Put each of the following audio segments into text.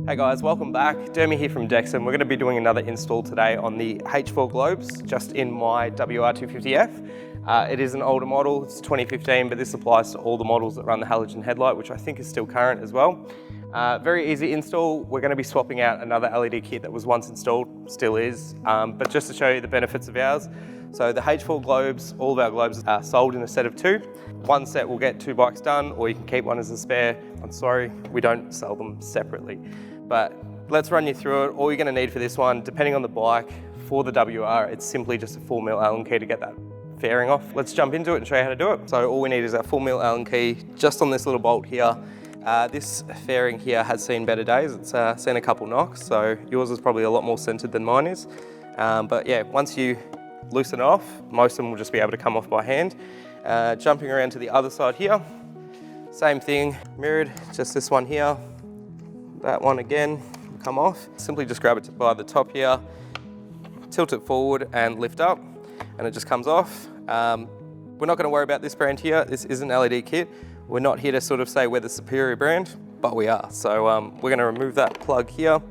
Hey guys, welcome back. Dermy here from DEXON. We're going to be doing another install today on the H4 Globes, just in my WR250F. It is an older model, it's 2015, but this applies to all the models that run the halogen headlight, which I think is still current as well. Very easy install. We're going to be swapping out another LED kit that was once installed, still is, but just to show you the benefits of ours. So the H4 Globes, all of our globes are sold in a set of two. One set will get 2 bikes done, or you can keep one as a spare. I'm sorry, we don't sell them separately. But let's run you through it. All you're going to need for this one, depending on the bike, for the WR, it's simply just a 4mm Allen key to get that fairing off. Let's jump into it and show you how to do it. So all we need is our 4mm Allen key just on this little bolt here. This fairing here has seen better days. It's seen a couple knocks, so yours is probably a lot more centered than mine is. But yeah, once you loosen it off, most of them will just be able to come off by hand. Jumping around to the other side here, same thing, mirrored, just this one here. That one again will come off. Simply just grab it by the top here, tilt it forward and lift up, and it just comes off. We're not going to worry about this brand here. This is an LED kit. We're not here to sort of say we're the superior brand, but we are. So we're going to remove that plug here,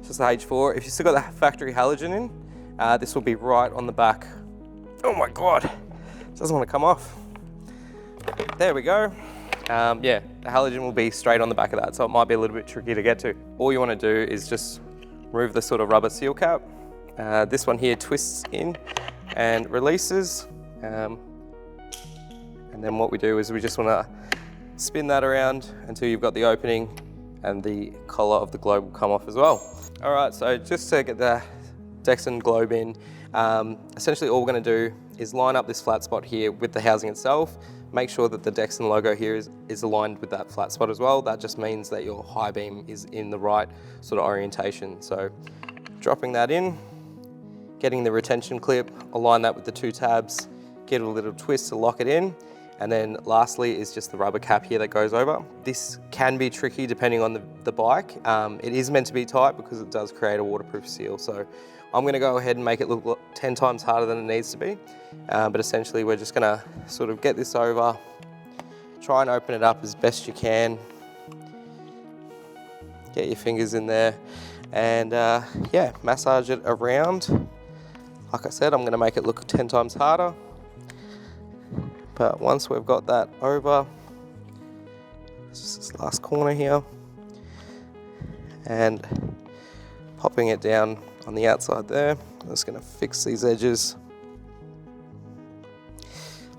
just the H4. If you've still got the factory halogen in, this will be right on the back. Oh my God, it doesn't want to come off. There we go. Yeah, the halogen will be straight on the back of that, so it might be a little bit tricky to get to. All you want to do is just remove the sort of rubber seal cap. This one here twists in and releases. And then what we do is we just want to spin that around until you've got the opening, and the collar of the globe will come off as well. All right, so just to get the DEXON Globe in, essentially all we're going to do is line up this flat spot here with the housing itself. Make sure that the DEXON logo here is aligned with that flat spot as well. That just means that your high beam is in the right sort of orientation. So dropping that in, getting the retention clip, align that with the 2 tabs, get a little twist to lock it in. And then lastly is just the rubber cap here that goes over. This can be tricky depending on the bike. It is meant to be tight because it does create a waterproof seal. So I'm gonna go ahead and make it look 10 times harder than it needs to be. But essentially we're just gonna sort of get this over, try and open it up as best you can. Get your fingers in there and yeah, massage it around. Like I said, I'm gonna make it look 10 times harder. But once we've got that over, just this last corner here, and popping it down on the outside there. I'm just going to fix these edges.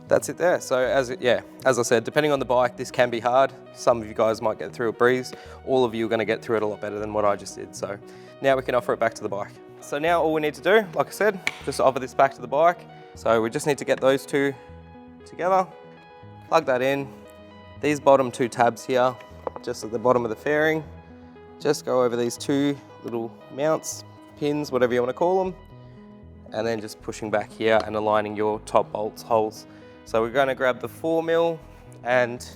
That's it there. So as I said, depending on the bike, this can be hard. Some of you guys might get through a breeze. All of you are going to get through it a lot better than what I just did. So now we can offer it back to the bike. So now all we need to do, like I said, just offer this back to the bike. So we just need to get those two together, plug that in. These bottom 2 tabs here, just at the bottom of the fairing, just go over these 2 little mounts, pins, whatever you want to call them, and then just pushing back here and aligning your top bolts holes. So we're going to grab the 4mm and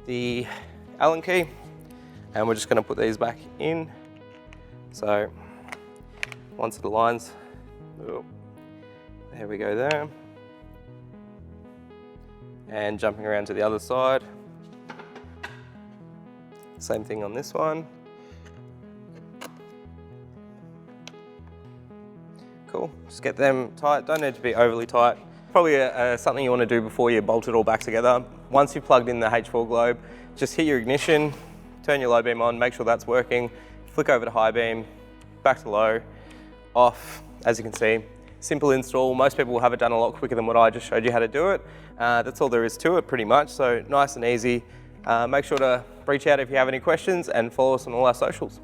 the Allen key, and we're just going to put these back in. So once it aligns, oh, there we go there. And jumping around to the other side. Same thing on this one. Cool, just get them tight, don't need to be overly tight. Probably something you want to do before you bolt it all back together. Once you've plugged in the H4 Globe, just hit your ignition, turn your low beam on, make sure that's working, flick over to high beam, back to low, off, as you can see. Simple install. Most people will have it done a lot quicker than what I just showed you how to do it. That's all there is to it pretty much, so nice and easy. Make sure to reach out if you have any questions and follow us on all our socials.